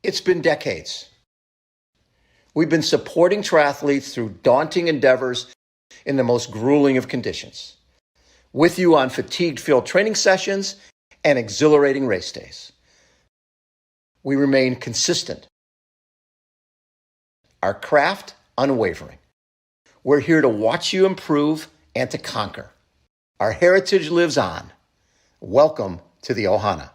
It's been decades. We've been supporting triathletes through daunting endeavors in the most grueling of conditions, with you on fatigue-filled training sessions and exhilarating race days. We remain consistent, our craft unwavering. We're here to watch you improve and to conquer. Our heritage lives on. Welcome to the Ohana.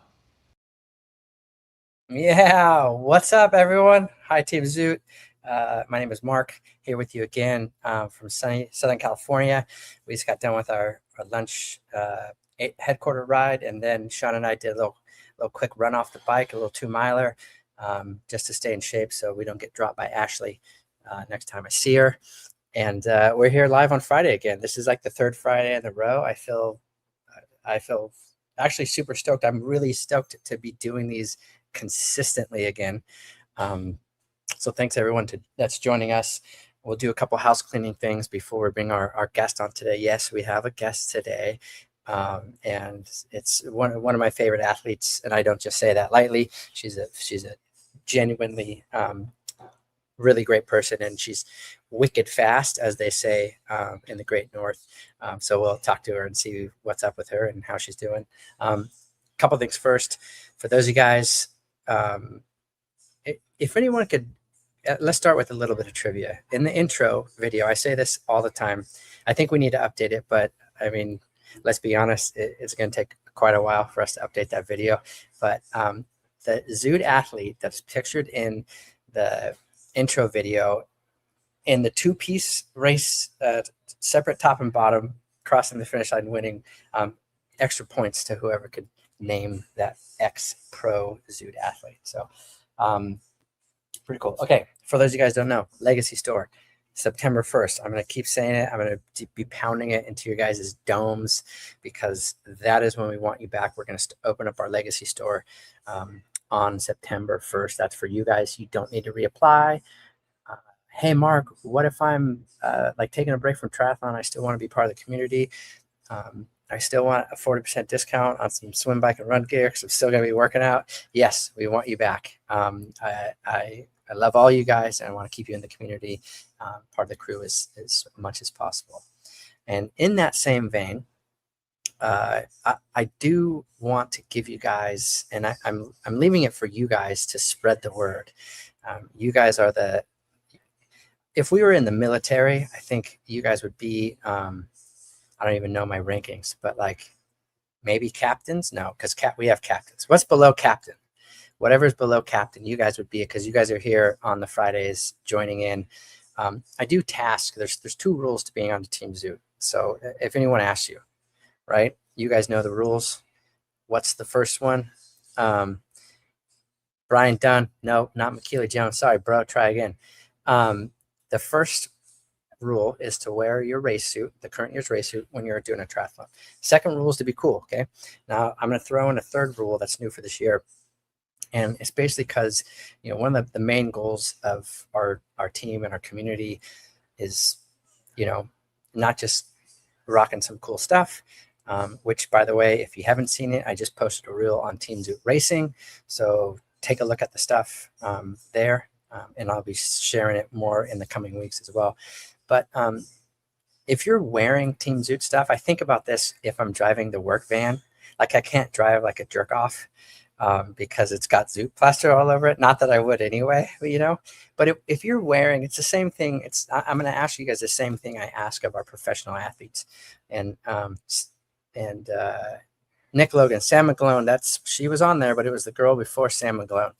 Yeah, what's up, everyone? Hi, Team Zoot. My name is Mark, here with you again from sunny Southern California. We just got done with our lunch headquarter ride, and then Sean and I did a little quick run off the bike, a little 2-miler, just to stay in shape so we don't get dropped by Ashley next time I see her. And we're here live on Friday again. This is like the third Friday in a row. I feel actually super stoked. I'm really stoked to be doing these consistently again. So thanks everyone that's joining us. We'll do a couple house cleaning things before we bring our guest on today. Yes, we have a guest today. And it's one of my favorite athletes, and I don't just say that lightly. She's a genuinely really great person, and she's wicked fast, as they say in the Great North. So we'll talk to her and see what's up with her and how she's doing. Couple things first, for those of you guys, if anyone could, let's start with a little bit of trivia. In the intro video, I say this all the time. I think we need to update it, but I mean, let's be honest, it's going to take quite a while for us to update that video. But the Zoot athlete that's pictured in the intro video in the 2-piece race, separate top and bottom, crossing the finish line, winning, extra points to whoever could name that ex-pro Zoot athlete. So pretty cool. Okay, for those of you guys who don't know, Legacy Store, September 1st. I'm going to keep saying it. I'm going to be pounding it into your guys' domes, because that is when we want you back. We're going to open up our Legacy Store on September 1st. That's for you guys. You don't need to reapply. Hey, Mark, what if I'm like taking a break from triathlon? I still want to be part of the community. I still want a 40% discount on some swim, bike, and run gear because I'm still going to be working out. Yes, we want you back. I love all you guys, and I want to keep you in the community, part of the crew as much as possible. And in that same vein, I do want to give you guys, and I'm leaving it for you guys to spread the word. You guys are if we were in the military, I think you guys would be, I don't even know my rankings, but like maybe captains? No, because we have captains. What's below captain? Whatever's below captain, you guys would be it, because you guys are here on the Fridays joining in. I do task. There's 2 rules to being on the Team Zoot. So if anyone asks you, right, you guys know the rules. What's the first one? Brian Dunn. No, not McKeely Jones. Sorry, bro. Try again. The first rule is to wear your race suit, the current year's race suit, when you're doing a triathlon. Second rule is to be cool. Okay. Now I'm going to throw in a third rule that's new for this year. And it's basically because, one of the main goals of our team and our community is, not just rocking some cool stuff, which, by the way, if you haven't seen it, I just posted a reel on Team Zoot Racing. So take a look at the stuff there. And I'll be sharing it more in the coming weeks as well. But if you're wearing Team Zoot stuff, I think about this if I'm driving the work van. Like, I can't drive like a jerk off because it's got Zoot plaster all over it. Not that I would anyway, but if you're wearing, it's the same thing. I'm going to ask you guys the same thing I ask of our professional athletes. And Nick Logan, Sam McGlone, she was on there, but it was the girl before Sam McGlone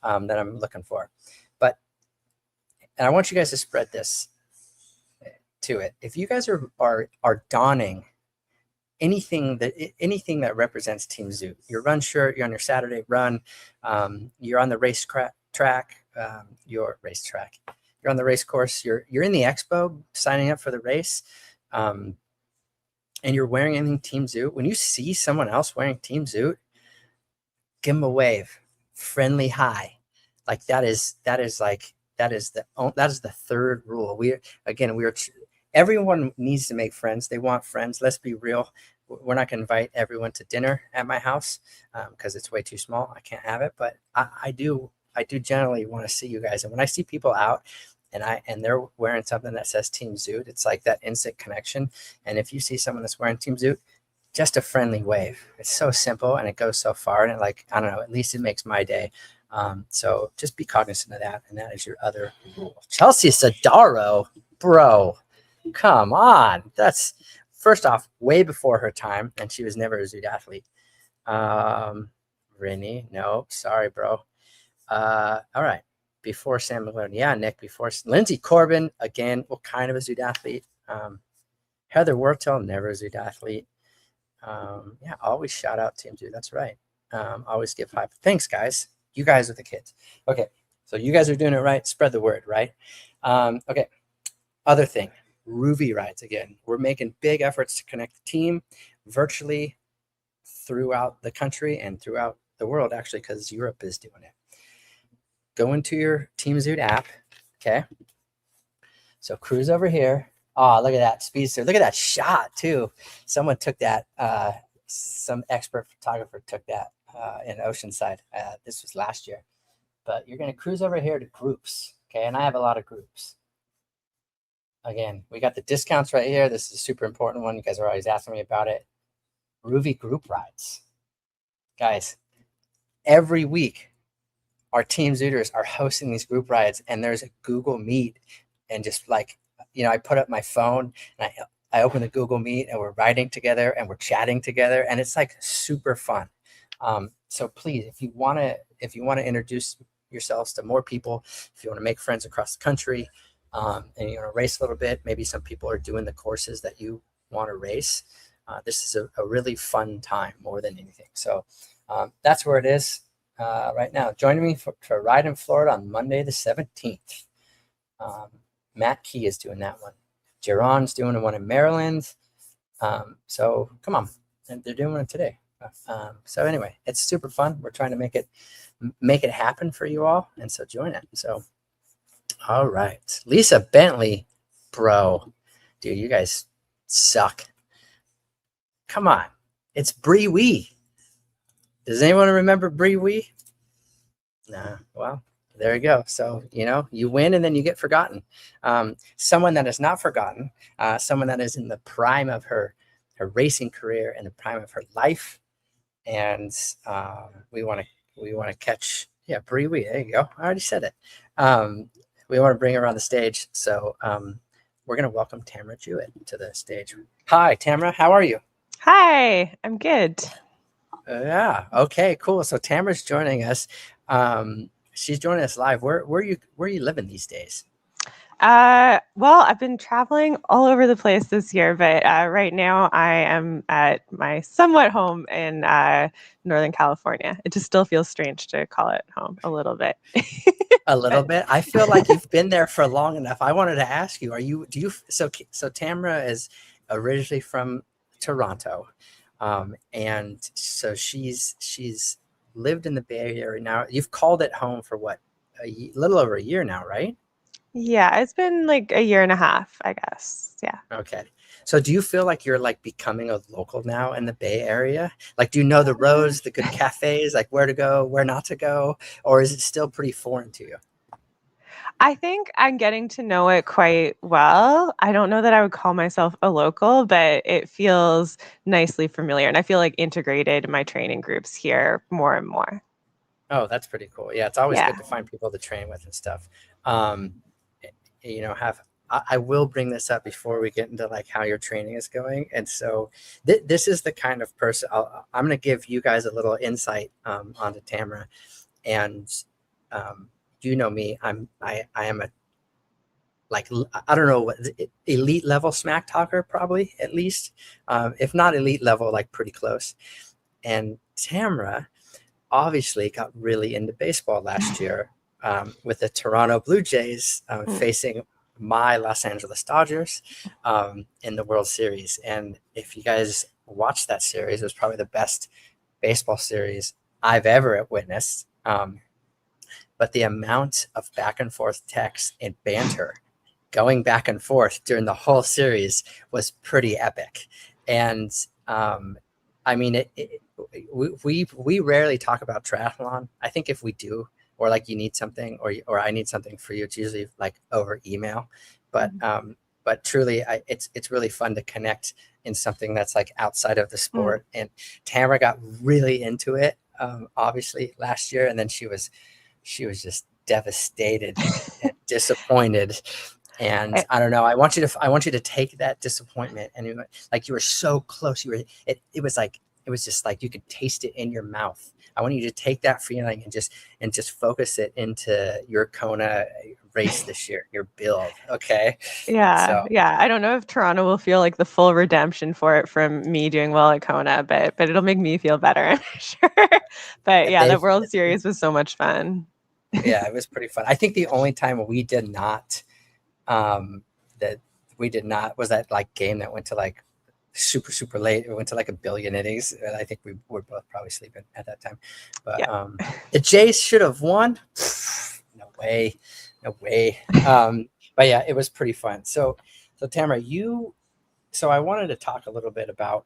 that I'm looking for. And I want you guys to spread this to it. If you guys are donning anything that represents Team Zoot, your run shirt, you're on your Saturday run, you're on the track, you're on the race course, you're in the expo signing up for the race, and you're wearing anything Team Zoot. When you see someone else wearing Team Zoot, give them a wave, friendly hi. Like that is the third rule. Everyone needs to make friends. They want friends. Let's be real. We're not going to invite everyone to dinner at my house because it's way too small. I can't have it. But I do do generally want to see you guys. And when I see people out and they're wearing something that says Team Zoot, it's like that instant connection. And if you see someone that's wearing Team Zoot, just a friendly wave. It's so simple and it goes so far. And like, I don't know, at least it makes my day. So just be cognizant of that. And that is your other rule. Chelsea Sodaro, bro, come on. That's first off, way before her time. And she was never a Zoot athlete. Rennie, no, sorry, bro. All right. Before Sam McLaren. Yeah, Nick, before Lindsay Corbin, again, well, kind of a Zoot athlete. Heather Wertel, never a Zoot athlete. Yeah, always shout out Team Zoot. That's right. Always give high. Thanks, guys. You guys are the kids. Okay, so you guys are doing it right. Spread the word, right? Okay, other thing, Ruby rides again. We're making big efforts to connect the team virtually throughout the country and throughout the world, actually, because Europe is doing it. Go into your Team Zoot app, okay? So cruise over here. Oh, look at that speedster. Look at that shot, too. Someone took that. Some expert photographer took that in Oceanside. This was last year. But you're going to cruise over here to groups, okay? And I have a lot of groups. Again, we got the discounts right here. This is a super important one. You guys are always asking me about it. Ruby group rides. Guys, every week, our Team Zooters are hosting these group rides, and there's a Google Meet. And just like, you know, I put up my phone and I open the Google Meet and we're riding together and we're chatting together, and it's like super fun. So please, if you want to introduce yourselves to more people, if you want to make friends across the country, and you want to race a little bit, maybe some people are doing the courses that you want to race. This is a really fun time more than anything. So that's where it is right now. Joining me for a ride in Florida on Monday the 17th. Matt Key is doing that one. Geron's doing one in Maryland. So come on, and they're doing one today. So anyway, it's super fun. We're trying to make it happen for you all, and so join it. So, all right, Lisa Bentley, bro, dude, you guys suck. Come on, it's Bree Wee. Does anyone remember Bree Wee? Nah, well, there you go. So, you know, you win and then you get forgotten. Someone that is not forgotten, someone that is in the prime of her racing career and the prime of her life. And we want to catch, Bree Wee. There you go. I already said it. We want to bring her on the stage. So we're going to welcome Tamara Jewett to the stage. Hi, Tamara. How are you? Hi, I'm good. Yeah. Okay, cool. So Tamara's joining us. She's joining us live. Where are you living these days? Well, I've been traveling all over the place this year, but right now I am at my somewhat home in Northern California. It just still feels strange to call it home a little bit. A little bit. I feel like you've been there for long enough. I wanted to ask you, so Tamara is originally from Toronto. And so she's lived in the Bay Area now. You've called it home for what, a little over a year now, right? Yeah, it's been like a year and a half, I guess. Yeah. Okay. So do you feel like you're like becoming a local now in the Bay Area? Like, do you know the roads, the good cafes, like where to go, where not to go, or is it still pretty foreign to you? I think I'm getting to know it quite well. I don't know that I would call myself a local, but it feels nicely familiar. And I feel like integrated in my training groups here more and more. Oh, that's pretty cool. Yeah, it's always Yeah. good to find people to train with and stuff. You know, I will bring this up before we get into like how your training is going. And so this is the kind of person I'm going to give you guys a little insight onto Tamara. And you know me, I am a, like, I don't know what, elite level smack talker, probably, at least. If not elite level, like pretty close. And Tamara obviously got really into baseball last year with the Toronto Blue Jays facing my Los Angeles Dodgers in the World Series. And if you guys watched that series, it was probably the best baseball series I've ever witnessed. But the amount of back and forth text and banter going back and forth during the whole series was pretty epic. And I mean, we rarely talk about triathlon. I think if we do, or like you need something, or I need something for you. It's usually like over email, but truly, it's really fun to connect in something that's like outside of the sport. And Tamara got really into it, obviously last year, and then she was just devastated and disappointed. And I don't know. I want you to take that disappointment, and like you were so close. It was just like you could taste it in your mouth. I want you to take that feeling and just focus it into your KONA race this year, your build. Okay. Yeah. I don't know if Toronto will feel like the full redemption for it from me doing well at KONA, but it'll make me feel better, I'm sure. But yeah, the World Series was so much fun. Yeah, it was pretty fun. I think the only time we did not was that like game that went to like super late. It went to like 1 billion innings, and I think we were both probably sleeping at that time. But the Jays should have won. No way. But yeah, it was pretty fun. So Tamara, I wanted to talk a little bit about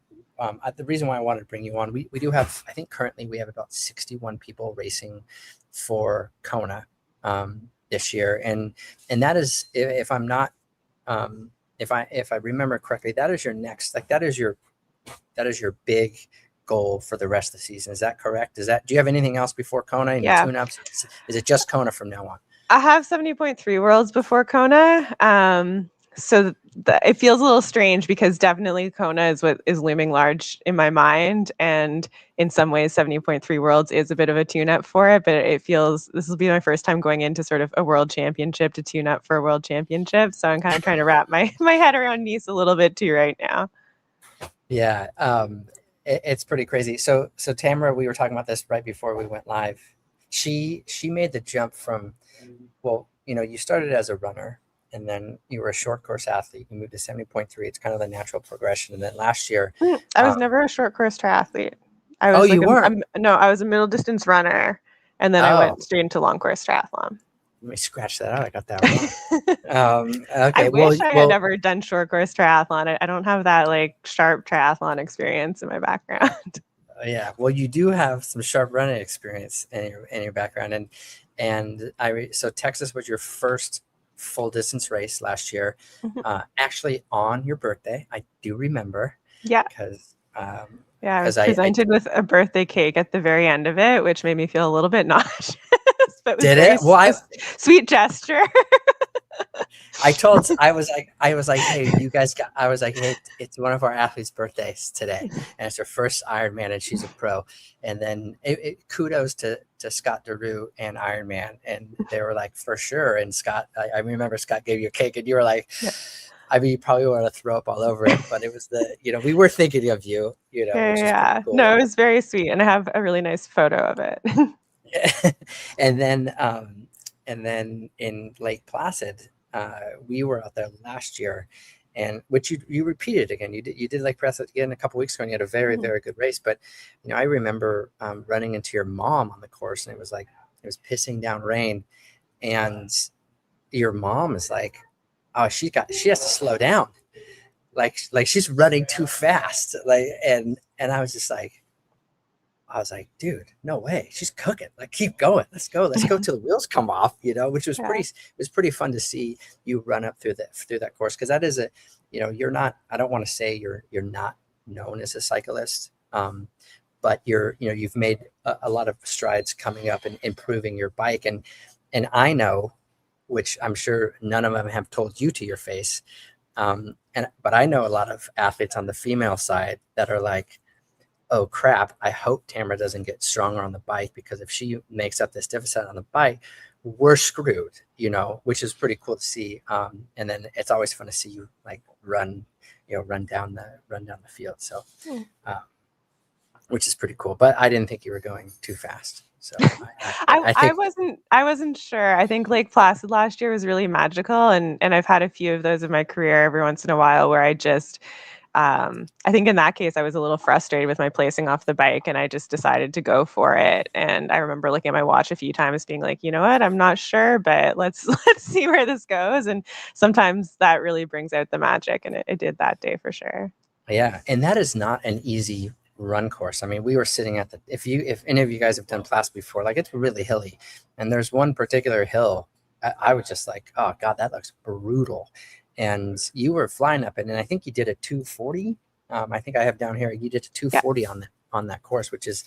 the reason why I wanted to bring you on. We do have, I think currently we have about 61 people racing for KONA this year, and that is, if I'm not if I remember correctly, that is your next, like that is your big goal for the rest of the season. Is that correct? Do you have anything else before KONA and your tune-ups? Is it just KONA from now on? I have 70.3 worlds before KONA. So it feels a little strange because definitely KONA is what is looming large in my mind. And in some ways, 70.3 worlds is a bit of a tune-up for it. But it feels, this will be my first time going into sort of a world championship to tune up for a world championship. So I'm kind of trying to wrap my head around Nice a little bit too right now. Yeah, it's pretty crazy. So Tamara, we were talking about this right before we went live. She made the jump from, well, you started as a runner, and then you were a short course athlete. You moved to 70.3. It's kind of the natural progression. And then last year, I was never a short course triathlete. You weren't? No, I was a middle distance runner, and then I went straight into long course triathlon. Let me scratch that out. I got that wrong. Okay. I wish I had never done short course triathlon. I don't have that like sharp triathlon experience in my background. Yeah. Well, you do have some sharp running experience in your background, so Texas was your first full distance race last year, actually on your birthday. I do remember. Yeah. Because I was presented with a birthday cake at the very end of it, which made me feel a little bit nauseous. But did it? Well, sweet gesture. I was like, hey, you guys hey, it's one of our athletes' birthdays today, and it's her first Ironman, and she's a pro. And then kudos to Scott DeRue and Ironman, and they were like, for sure. And Scott, I remember Scott gave you a cake, and you were like, I mean, you probably want to throw up all over it, but it was we were thinking of you, which is cool. No, it was very sweet, and I have a really nice photo of it. And then in Lake Placid, we were out there last year, and which you repeated again. You did Lake Placid again a couple weeks ago, and you had a very, very good race. But I remember running into your mom on the course, and it was pissing down rain, and your mom is like, oh, she has to slow down, like she's running too fast, and I was just like, dude, no way. She's cooking. Like, keep going. Let's go till the wheels come off, which was pretty fun to see you run up through that course. Cause that is you're not, I don't want to say you're not known as a cyclist. But you've made a lot of strides coming up and improving your bike. And I know, which I'm sure none of them have told you to your face. But I know a lot of athletes on the female side that are like, oh crap, I hope Tamara doesn't get stronger on the bike, because if she makes up this deficit on the bike, we're screwed, which is pretty cool to see. And then it's always fun to see you like run down the field. So, which is pretty cool, but I didn't think you were going too fast. So I wasn't sure. I think Lake Placid last year was really magical. And I've had a few of those in my career every once in a while where I just, I think in that case, I was a little frustrated with my placing off the bike, and I just decided to go for it. And I remember looking at my watch a few times being like, you know what, I'm not sure, but let's see where this goes. And sometimes that really brings out the magic, and it did that day for sure. Yeah. And that is not an easy run course. I mean, we were sitting at the, if any of you guys have done Plaza before, like it's really hilly, and there's one particular hill I was just like, oh God, that looks brutal. And you were flying up it, and I think you did a 240. I think I have down here, you did a 240 on that course, which is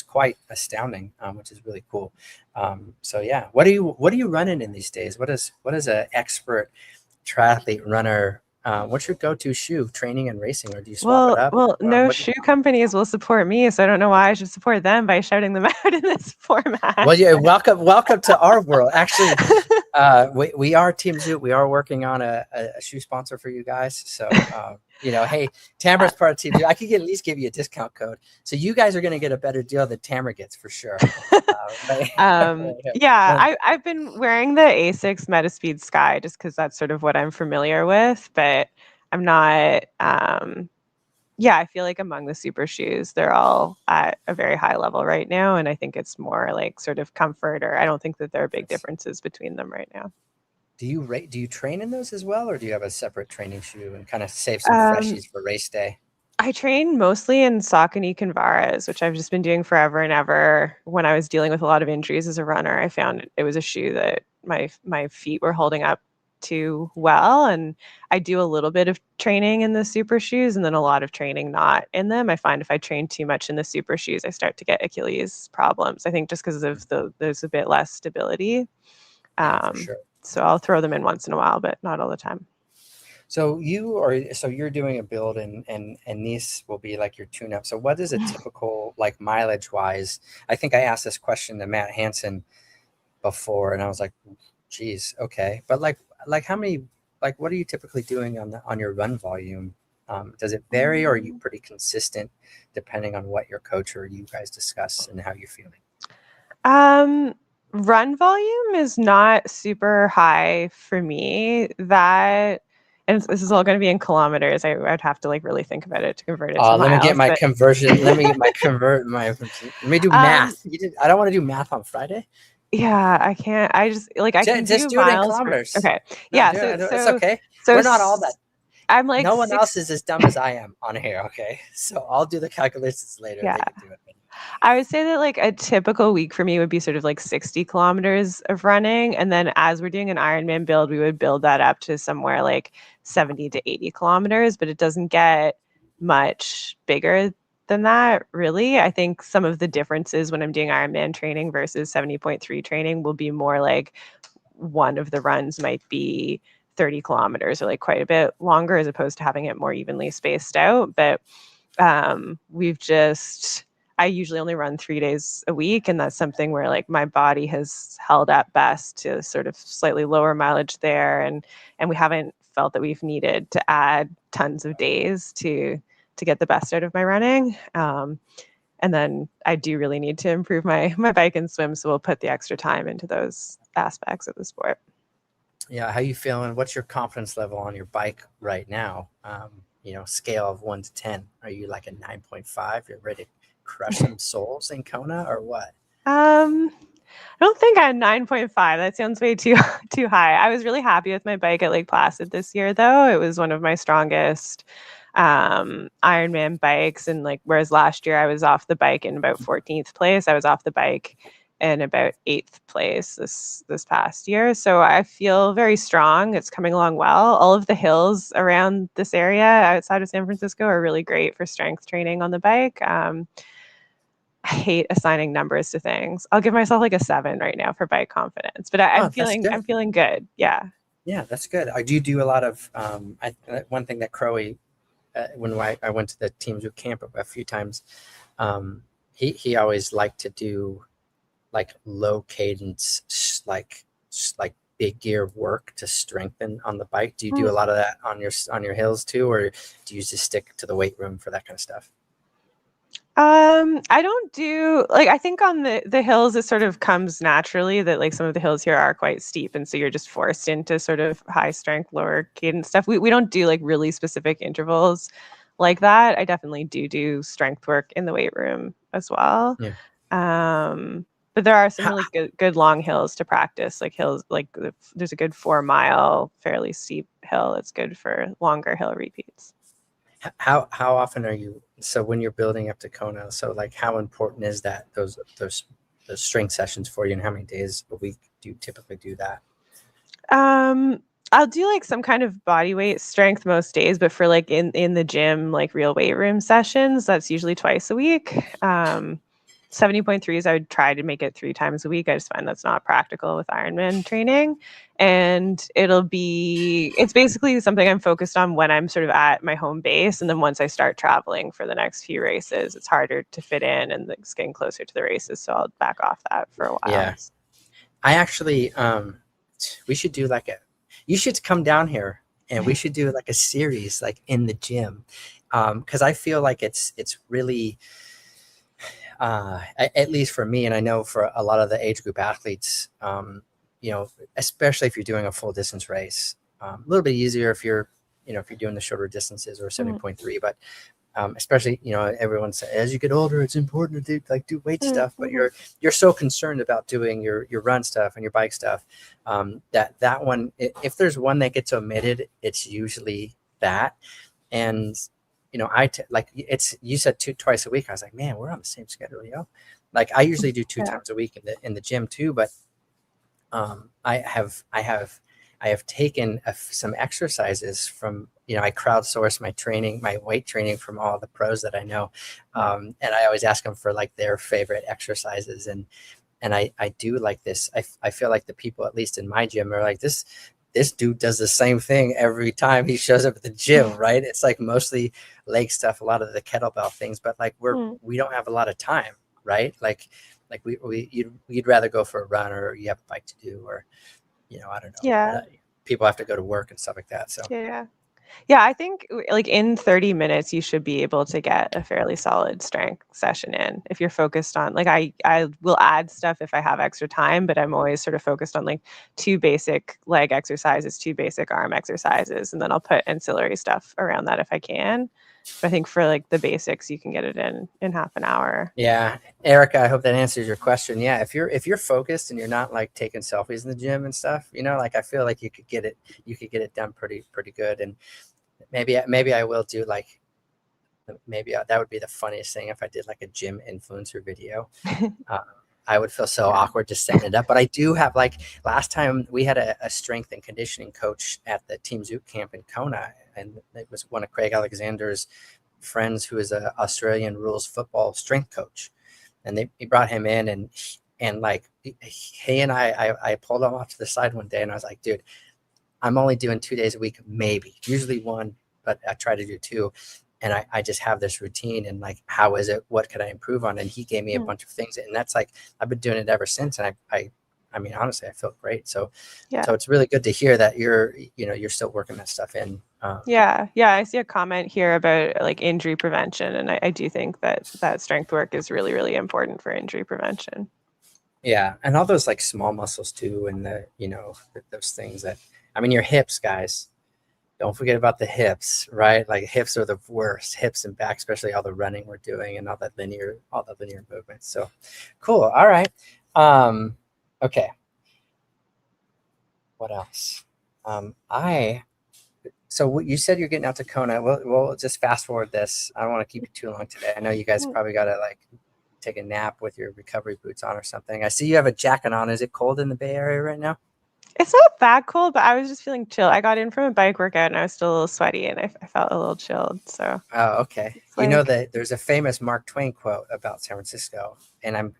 quite astounding, which is really cool. So yeah, what are you running in these days? What is an expert triathlete runner? What's your go-to shoe, training and racing, or do you swap it up? Well, no shoe companies will support me, so I don't know why I should support them by shouting them out in this format. Well, yeah, welcome to our world. Actually, we are Team Zoot. We are working on a shoe sponsor for you guys. So, hey, Tamara's part of Team Zoot. I could at least give you a discount code. So you guys are going to get a better deal than Tamara gets for sure. I've been wearing the Asics Metaspeed Sky just because that's sort of what I'm familiar with, but I'm not. I feel like among the super shoes, they're all at a very high level right now. And I think it's more like sort of comfort, or I don't think that there are big differences between them right now. Do you train in those as well, or do you have a separate training shoe and kind of save some freshies for race day? I train mostly in Saucony Convaras, which I've just been doing forever and ever. When I was dealing with a lot of injuries as a runner, I found it was a shoe that my feet were holding up too well, and I do a little bit of training in the super shoes and then a lot of training not in them. I find if I train too much in the super shoes, I start to get Achilles problems. I think just because of there's a bit less stability. For sure. So I'll throw them in once in a while, but not all the time. So you're doing a build and these will be like your tune up. So what is a typical, like, mileage wise? I think I asked this question to Matt Hansen before, and I was like, geez, okay. But like how many, like, what are you typically doing on your run volume? Does it vary, or are you pretty consistent depending on what your coach or you guys discuss and how you're feeling? Run volume is not super high for me. And this is all going to be in kilometers. I'd have to like really think about it to convert it to miles. Let me get my conversion. Let me do math. I don't want to do math on Friday. Yeah, I can't. I just like I can just do it miles. In kilometers. Okay. No, it's okay. So we're not all that. I'm like, no one else is as dumb as I am on here. Okay, so I'll do the calculations later. Yeah. They can do it. I would say that like a typical week for me would be sort of like 60 kilometers of running. And then as we're doing an Ironman build, we would build that up to somewhere like 70 to 80 kilometers, but it doesn't get much bigger than that, really. I think some of the differences when I'm doing Ironman training versus 70.3 training will be more like one of the runs might be 30 kilometers or like quite a bit longer as opposed to having it more evenly spaced out. But I usually only run 3 days a week. And that's something where like my body has held up best to sort of slightly lower mileage there. And we haven't felt that we've needed to add tons of days to get the best out of my running. And then I do really need to improve my bike and swim. So we'll put the extra time into those aspects of the sport. Yeah. How you feeling? What's your confidence level on your bike right now? Scale of 1 to 10. Are you like a 9.5? You're ready to crush some souls in KONA, or what? I don't think I'm 9.5. That sounds way too high. I was really happy with my bike at Lake Placid this year, though. It was one of my strongest Ironman bikes, and like whereas last year I was off the bike in about 14th place, I was off the bike in about 8th place this past year. So I feel very strong. It's coming along well. All of the hills around this area outside of San Francisco are really great for strength training on the bike. I hate assigning numbers to things. I'll give myself like a 7 right now for bike confidence, but I'm feeling good. Yeah. Yeah, that's good. I do a lot of one thing that Crowe, when I went to the Team Zoot camp a few times, he always liked to do like low cadence, like big gear work to strengthen on the bike. Do you do a lot of that on your hills too, or do you just stick to the weight room for that kind of stuff? I don't do like, I think on the hills, it sort of comes naturally that like some of the hills here are quite steep. And so you're just forced into sort of high strength, lower cadence stuff. We don't do like really specific intervals like that. I definitely do strength work in the weight room as well. Yeah. But there are some really good long hills to practice, like hills, like there's a good 4 mile, fairly steep hill. It's good for longer hill repeats. How often are you, so when you're building up to Kona, so like how important is that, those strength sessions for you, and how many days a week do you typically do that? Um, I'll do like some kind of body weight strength most days, but for like in the gym, like real weight room sessions, that's usually twice a week. 70.3s, I would try to make it 3 times a week. I just find that's not practical with Ironman training. And it's basically something I'm focused on when I'm sort of at my home base. And then once I start traveling for the next few races, it's harder to fit in and it's getting closer to the races. So I'll back off that for a while. Yeah. I actually, we should do like you should come down here and we should do like a series like in the gym. Cause I feel like it's really, at least for me, and I know for a lot of the age group athletes, especially if you're doing a full distance race, a little bit easier if you're doing the shorter distances or 70.3, but especially, everyone says as you get older, it's important to do weight stuff, but you're so concerned about doing your run stuff and your bike stuff, that one, if there's one that gets omitted, it's usually that. And you said twice a week. I was like, man, we're on the same schedule, Like I usually do 2 times a week in the gym too, but I have taken some exercises from, I crowdsource my weight training from all the pros that I know. And I always ask them for like their favorite exercises. And I do like this. I feel like the people, at least in my gym, are like, this dude does the same thing every time he shows up at the gym, right? It's like mostly leg stuff, a lot of the kettlebell things, but like we don't have a lot of time, right? Like you'd rather go for a run, or you have a bike to do, or, I don't know. Yeah. People have to go to work and stuff like that. So yeah, I think like in 30 minutes, you should be able to get a fairly solid strength session in if you're focused on, like, I will add stuff if I have extra time, but I'm always sort of focused on like 2 basic leg exercises, 2 basic arm exercises, and then I'll put ancillary stuff around that if I can. But I think for like the basics, you can get it in half an hour. Yeah, Erica, I hope that answers your question. Yeah, if you're focused and you're not like taking selfies in the gym and stuff, like I feel like you could get it done pretty good. And maybe I will do like, that would be the funniest thing if I did like a gym influencer video. I would feel so awkward just setting it up. But I do have, like, last time we had a strength and conditioning coach at the Team Zoot camp in Kona, and it was one of Craig Alexander's friends who is a Australian rules football strength coach. And he brought him in, and like he and I pulled him off to the side one day, and I was like, dude, I'm only doing 2 days a week, maybe, usually 1, but I try to do 2. And I just have this routine, and like, how is it? What could I improve on? And he gave me a bunch of things, and that's like, I've been doing it ever since. And I mean, honestly, I feel great. So it's really good to hear that you're still working that stuff in. Yeah. I see a comment here about like injury prevention, and I do think that strength work is really, really important for injury prevention. Yeah, and all those like small muscles too, and those things that, I mean, your hips, guys. Don't forget about the hips, right? Like, hips are the worst, hips and back, especially all the running we're doing and all the linear movements. So cool. All right. Okay. What else? So you said you're getting out to Kona. We'll just fast forward this. I don't want to keep you too long today. I know you guys probably got to like take a nap with your recovery boots on or something. I see you have a jacket on. Is it cold in the Bay Area right now? It's not that cold, but I was just feeling chill. I got in from a bike workout and I was still a little sweaty, and I felt a little chilled. So. Oh, okay. You know that there's a famous Mark Twain quote about San Francisco, and I'm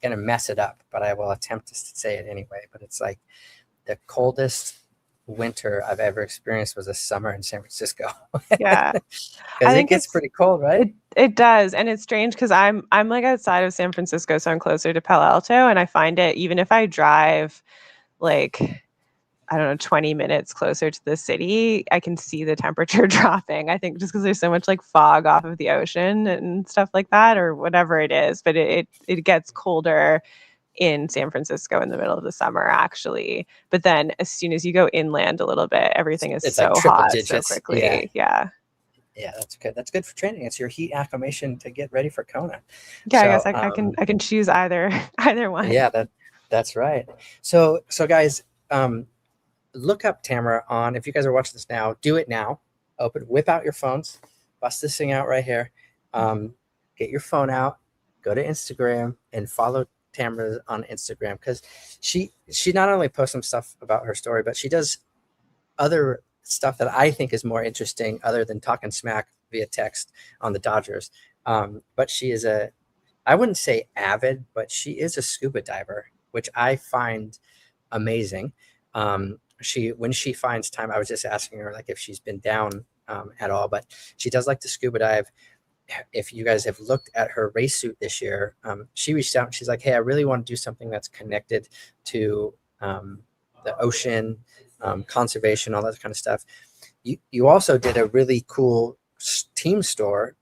gonna mess it up, but I will attempt to say it anyway. But it's like, the coldest winter I've ever experienced was a summer in San Francisco. Yeah, because it gets pretty cold, right? It does, and it's strange because I'm like outside of San Francisco, so I'm closer to Palo Alto, and I find it, even if I drive like, I don't know, 20 minutes closer to the city, I can see the temperature dropping. I think just because there's so much like fog off of the ocean and stuff like that, or whatever it is. But it gets colder in San Francisco in the middle of the summer, actually. But then as soon as you go inland a little bit, everything is so like hot digits. So quickly. Yeah, that's good. That's good for training. It's your heat acclimation to get ready for Kona. Yeah, so, I guess I can choose either one. Yeah, that's right. So guys, look up Tamara on, if you guys are watching this now, do it now. Whip out your phones, bust this thing out right here. Get your phone out, go to Instagram, and follow Tamara on Instagram, because she not only posts some stuff about her story, but she does other stuff that I think is more interesting other than talking smack via text on the Dodgers. But she is I wouldn't say avid, but she is a scuba diver, which I find amazing. When she finds time, I was just asking her like if she's been down at all, but she does like to scuba dive. If you guys have looked at her race suit this year, she reached out and she's like, hey, I really want to do something that's connected to the ocean, conservation, all that kind of stuff. You also did a really cool team store,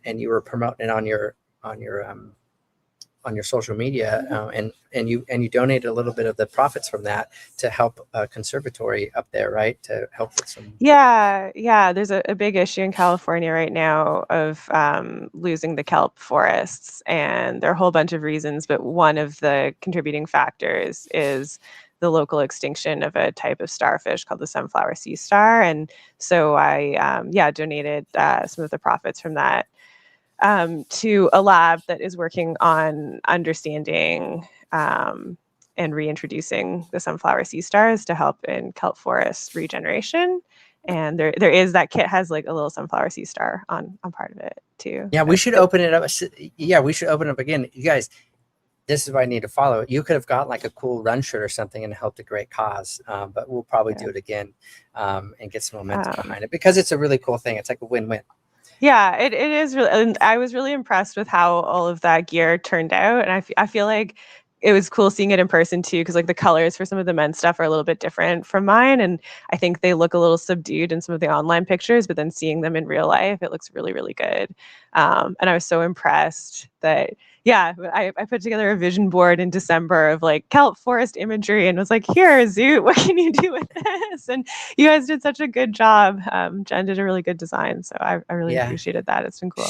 and you were promoting it on your social media, and you donated a little bit of the profits from that to help a conservatory up there, right? To help with some. Yeah. There's a big issue in California right now of losing the kelp forests, and there are a whole bunch of reasons, but one of the contributing factors is the local extinction of a type of starfish called the sunflower sea star. And so I donated some of the profits from that to a lab that is working on understanding and reintroducing the sunflower sea stars to help in kelp forest regeneration. And there is that kit has like a little sunflower sea star on part of it too. Yeah, we should open it up. Yeah, we should open it up again. You guys, this is what I need to follow. You could have got like a cool run shirt or something and helped a great cause, but we'll probably do it again and get some momentum behind it, because it's a really cool thing. It's like a win-win. Yeah, it is really, and I was really impressed with how all of that gear turned out. And I feel like it was cool seeing it in person too, because like the colors for some of the men's stuff are a little bit different from mine. And I think they look a little subdued in some of the online pictures, but then seeing them in real life, it looks really, really good. And I was so impressed that, I put together a vision board in December of like kelp forest imagery and was like, here, Zoot, what can you do with this? And you guys did such a good job. Jen did a really good design. So I really appreciated that. It's been cool.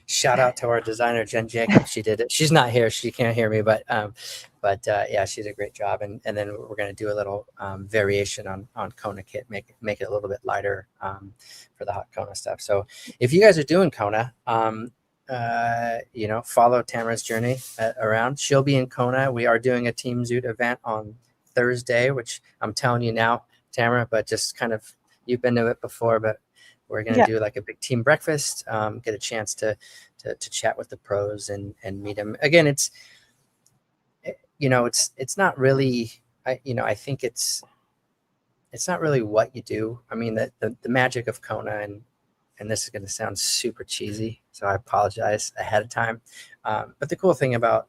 Shout out to our designer, Jen Jacobs. She did it. She's not here. She can't hear me, but she did a great job. And then we're going to do a little variation on KONA kit, make it a little bit lighter for the hot KONA stuff. So if you guys are doing KONA, follow Tamara's journey around. She'll be in KONA. We are doing a Team Zoot event on Thursday, which I'm telling you now, Tamara, but just kind of, you've been to it before, but we're going to do like a big team breakfast, get a chance to chat with the pros and meet them. Again, it's not really, I think it's not really what you do. I mean, the magic of KONA, and this is going to sound super cheesy, so I apologize ahead of time. But the cool thing about,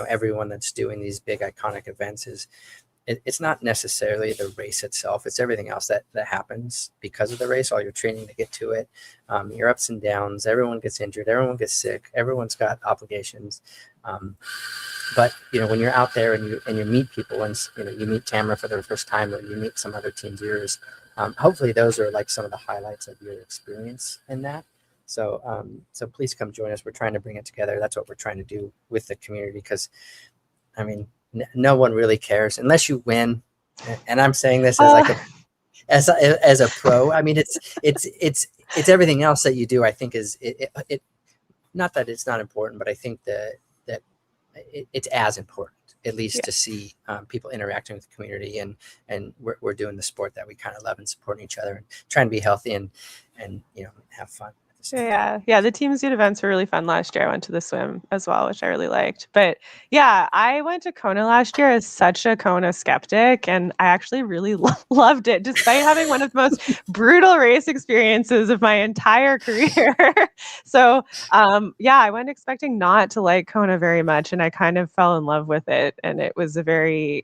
everyone that's doing these big iconic events is it's not necessarily the race itself. It's everything else that happens because of the race, all your training to get to it, your ups and downs. Everyone gets injured. Everyone gets sick. Everyone's got obligations. But, when you're out there and you meet people, and, you meet Tamara for the first time, or you meet some other team viewers, hopefully those are like some of the highlights of your experience in that. So please come join us. We're trying to bring it together. That's what we're trying to do with the community, because, I mean, no one really cares unless you win. And I'm saying this as as a pro. I mean, it's everything else that you do. I think is it not that it's not important, but I think that it's as important, at least to see people interacting with the community, and we're doing the sport that we kind of love and supporting each other and trying to be healthy and have fun. Yeah. The Team Zoot events were really fun last year. I went to the swim as well, which I really liked. But yeah, I went to KONA last year as such a KONA skeptic, and I actually really loved it, despite having one of the most brutal race experiences of my entire career. So I went expecting not to like KONA very much, and I kind of fell in love with it. And it was a very,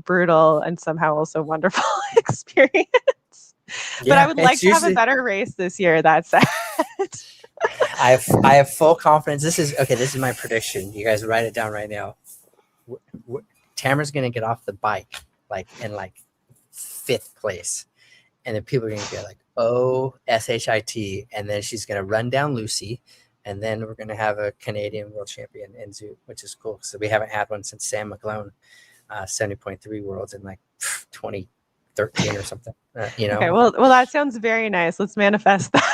brutal and somehow also wonderful experience. But I would like to have a better race this year. That said, I have full confidence. This is my prediction. You guys write it down right now. Tamara's gonna get off the bike in 5th place, and then people are gonna be like, "Oh, SHIT," and then she's gonna run down Lucy, and then we're gonna have a Canadian world champion in Zoot, which is cool. So we haven't had one since Sam McGlone, 70.3 worlds in 2013 or something. Okay, well, that sounds very nice. Let's manifest that.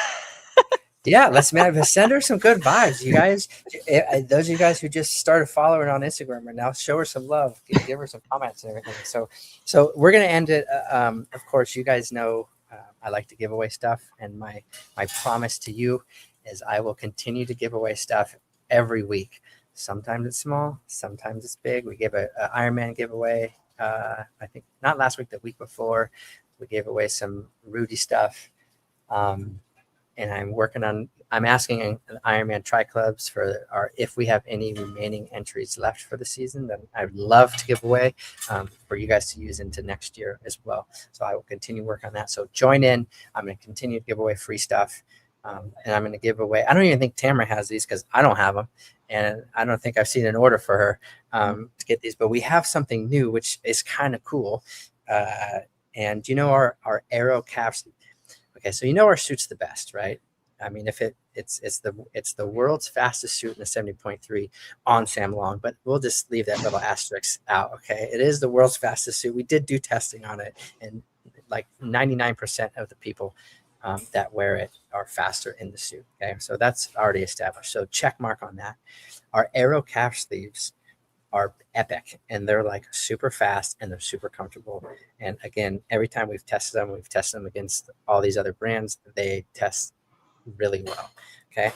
Yeah, let's send her some good vibes, you guys. Those of you guys who just started following on Instagram right now, show her some love, give her some comments and everything. So we're gonna end it. Of course, you guys know I like to give away stuff, and my promise to you is I will continue to give away stuff every week. Sometimes it's small, sometimes it's big. We gave a Ironman giveaway. I think not last week, the week before. We gave away some Rudy stuff. And I'm asking Ironman Tri Clubs if we have any remaining entries left for the season, then I'd love to give away for you guys to use into next year as well. So I will continue work on that. So join in. I'm going to continue to give away free stuff. And I'm going to give away, I don't even think Tamara has these because I don't have them. And I don't think I've seen an order for her to get these, but we have something new, which is kind of cool. And our Aero caps. Okay, so our suit's the best, right? I mean, if it's the world's fastest suit in the 70.3 on Sam Long, but we'll just leave that little asterisk out. Okay, it is the world's fastest suit. We did do testing on it, and like 99% of the people that wear it are faster in the suit. Okay, so that's already established. So check mark on that. Our Aero calf sleeves are epic, and they're like super fast and they're super comfortable. And again, every time we've tested them against all these other brands, they test really well. Okay,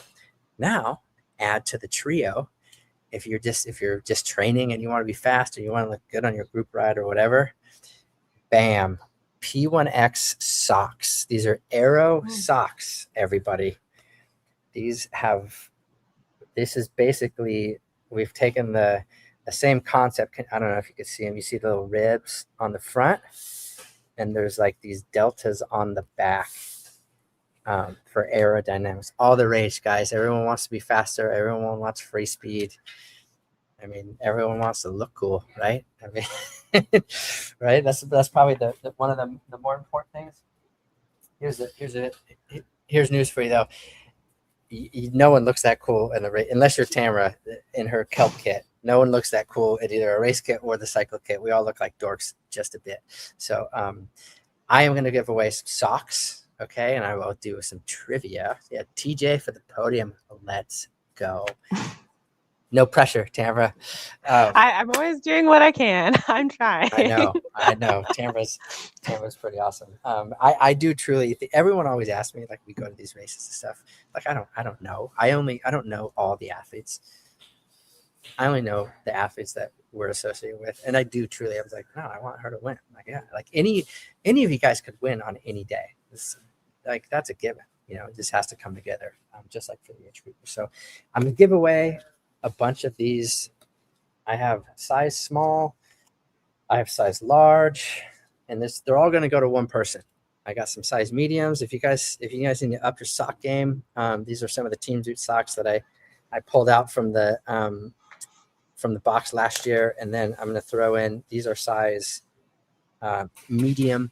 now add to the trio, if you're just training and you want to be fast or you want to look good on your group ride or whatever, bam, P1X socks. These are Aero socks, everybody. This is basically, we've taken the same concept. I don't know if you can see them. You see the little ribs on the front, and there's like these deltas on the back for aerodynamics. All the rage, guys. Everyone wants to be faster. Everyone wants free speed. I mean, everyone wants to look cool, right? I mean, right? That's probably the one of the more important things. Here's news for you though. No one looks that cool in the race unless you're Tamara in her kelp kit. No one looks that cool at either a race kit or the cycle kit. We all look like dorks just a bit. So I am going to give away some socks, okay, and I will do some trivia. Yeah, TJ for the podium. Let's go. No pressure, Tamara. I'm always doing what I can. I'm trying. I know. Tamara's pretty awesome. I do truly. Everyone always asks me, like, we go to these races and stuff. Like, I don't know. I don't know all the athletes. I only know the athletes that we're associated with, and I do truly. I was like, no, I want her to win. Like, yeah, like any of you guys could win on any day. Like, that's a given. It just has to come together, just like for the age group. So I'm gonna give away a bunch of these. I have size small, I have size large, and they're all going to go to one person. I got some size mediums. If you guys need to up your sock game, these are some of the Team Zoot socks that I pulled out from the box last year, and then I'm going to throw in, these are size medium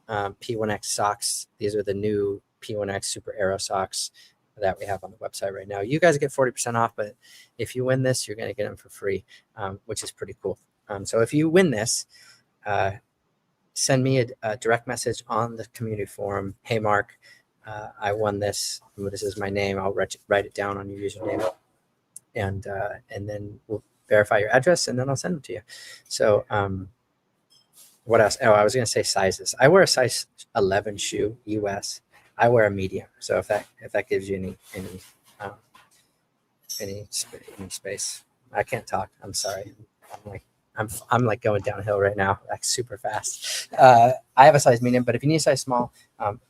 P1X socks. These are the new P1X Super Aero socks that we have on the website right now. You guys get 40% off, but if you win this, you're going to get them for free, which is pretty cool. So if you win this, send me a direct message on the community forum. Hey, Mark, I won this. This is my name. I'll write it down on your username, and then we'll verify your address, and then I'll send them to you. So what else? Oh, I was going to say sizes. I wear a size 11 shoe, US. I wear a medium. So if that gives you any space, I can't talk. I'm sorry. I'm like going downhill right now, like super fast. I have a size medium, but if you need a size small,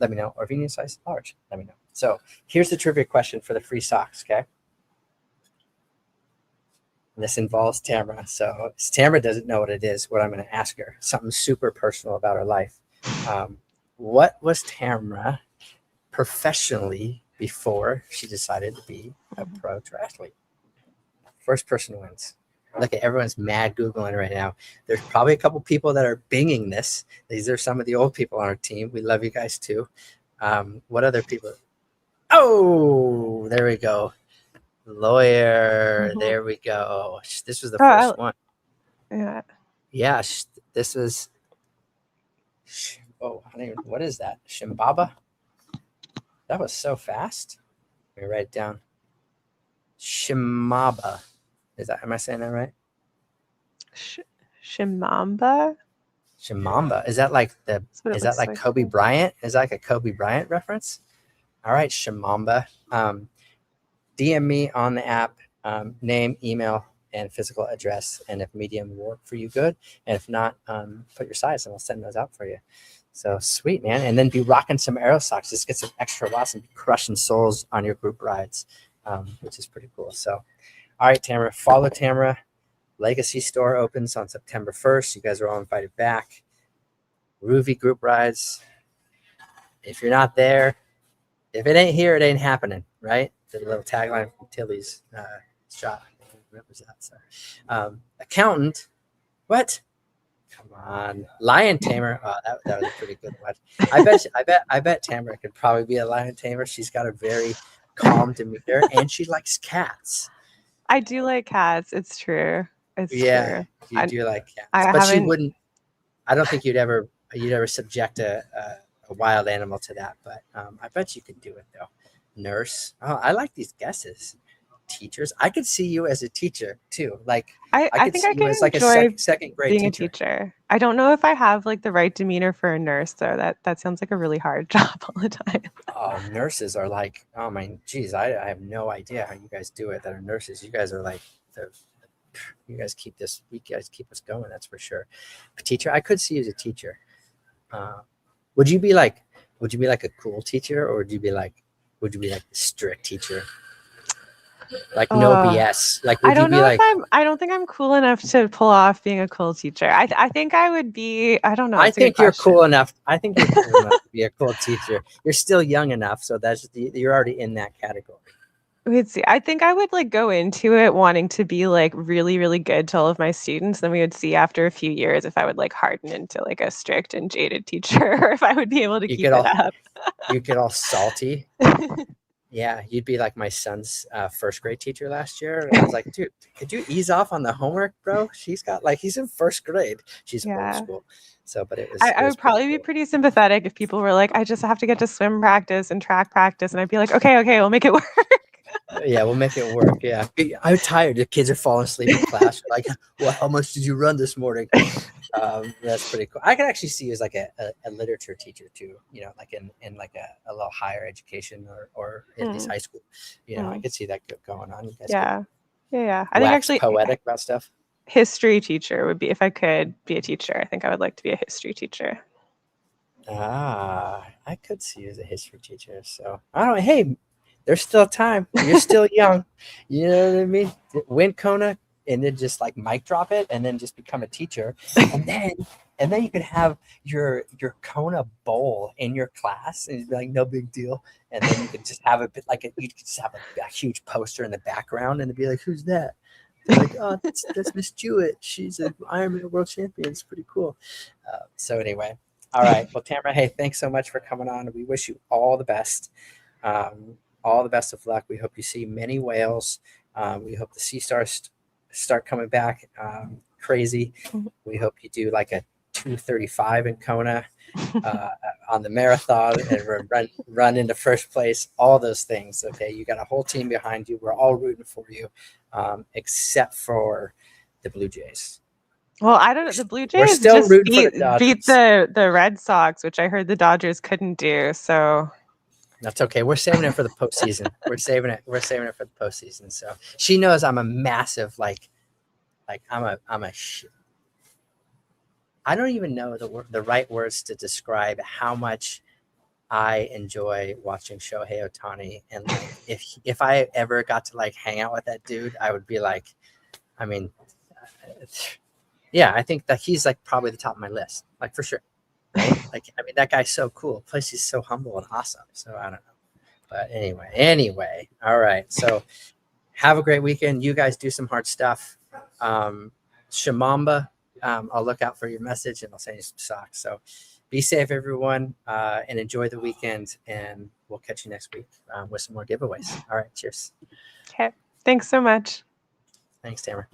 let me know. Or if you need a size large, let me know. So here's the trivia question for the free socks. Okay. This involves Tamara. So Tamara doesn't know what it is, what I'm going to ask her. Something super personal about her life. What was Tamara professionally before she decided to be a pro triathlete? First person wins. Look at everyone's mad Googling right now. There's probably a couple people that are binging this. These are some of the old people on our team. We love you guys too. What other people? Oh, there we go. Lawyer. Mm-hmm. There we go. This was the first one. Yeah. Yeah. This was. Oh, I don't even. What is that? Shimbaba? That was so fast. Let me write it down. Shimaba. Am I saying that right? Shimamba? Shimamba. Is that like Kobe Bryant? Is that like a Kobe Bryant reference? All right, Shimamba. DM me on the app, name, email, and physical address. And if medium will work for you, good. And if not, put your size and I'll send those out for you. So sweet, man. And then be rocking some Aero socks. Just get some extra watts and be crushing soles on your group rides, which is pretty cool. So, all right, Tamara, follow Tamara. Legacy store opens on September 1st. You guys are all invited back. Roovy group rides. If you're not there, if it ain't here, it ain't happening, right? The little tagline from Tilly's shop. Remembers that. So, accountant. What? Come on, lion tamer. Oh, that was a pretty good one. I bet Tamara could probably be a lion tamer. She's got a very calm demeanor, and she likes cats. I do like cats. It's true. It's true. You do like cats, but she wouldn't. I don't think you'd ever subject a wild animal to that. But I bet you could do it though. Nurse. Oh, I like these guesses. Teachers. I could see you as a teacher too. Like I think I can enjoy a second grade being a teacher. I don't know if I have like the right demeanor for a nurse though. That sounds like a really hard job all the time. Oh, nurses are like, oh my, geez, I have no idea how you guys do it that are nurses. You guys are like you guys keep us going. That's for sure. A teacher. I could see you as a teacher. Would you be like a cool teacher, or would you be like a strict teacher? Like no BS. Like would you be like? I don't think I'm cool enough to pull off being a cool teacher. I think I would be. I don't know. I think you're cool enough. I think you're cool enough to be a cool teacher. You're still young enough, so you're already in that category. We'd see. I think I would like go into it wanting to be like really, really good to all of my students. Then we would see after a few years if I would like harden into like a strict and jaded teacher, or if I would be able to keep it up. You get all salty. Yeah, you'd be like my son's first grade teacher last year. And I was like, dude, could you ease off on the homework, bro? He's in first grade. She's old school. So, but it was. I would probably be pretty sympathetic if people were like, I just have to get to swim practice and track practice. And I'd be like, okay, we'll make it work. Yeah, we'll make it work. Yeah. I'm tired. The kids are falling asleep in class. Like, well, how much did you run this morning? That's pretty cool. I could actually see you as like a literature teacher too, like in like a little higher education or at least high school. I could see that going on. You guys yeah. I think actually poetic about stuff. History teacher would be, if I could be a teacher, I think I would like to be a history teacher. I could see you as a history teacher. So I don't know. Hey, there's still time. You're still young. You know what I mean? Win KONA and then just like mic drop it and then just become a teacher. And then you could have your KONA bowl in your class and it'd be like no big deal. And then you could just have a bit like you could just have a huge poster in the background and it'd be like, who's that? They're like, oh, that's Miss Jewett. She's an Ironman world champion. It's pretty cool. So anyway, all right. Well, Tamara, hey, thanks so much for coming on. We wish you all the best. All the best of luck. We hope you see many whales. We hope the sea stars start coming back crazy. We hope you do like a 2:35 in KONA on the marathon and run into first place. All those things. Okay, you got a whole team behind you. We're all rooting for you, except for the Blue Jays. Well, I don't know. The Blue Jays We're still just rooting for the Dodgers. beat the Red Sox, which I heard the Dodgers couldn't do. So. That's okay. We're saving it for the postseason. We're saving it for the postseason. So she knows I'm a massive I don't even know the right words to describe how much I enjoy watching Shohei Ohtani. And like, if I ever got to like hang out with that dude, I would be like, I mean, yeah, I think that he's like probably the top of my list, like for sure. Like, I mean, that guy's so cool. Plus, he's so humble and awesome. So I don't know. But anyway. All right. So have a great weekend. You guys do some hard stuff. Shimamba, I'll look out for your message and I'll send you some socks. So be safe, everyone, and enjoy the weekend. And we'll catch you next week with some more giveaways. All right. Cheers. Okay. Thanks so much. Thanks, Tamara.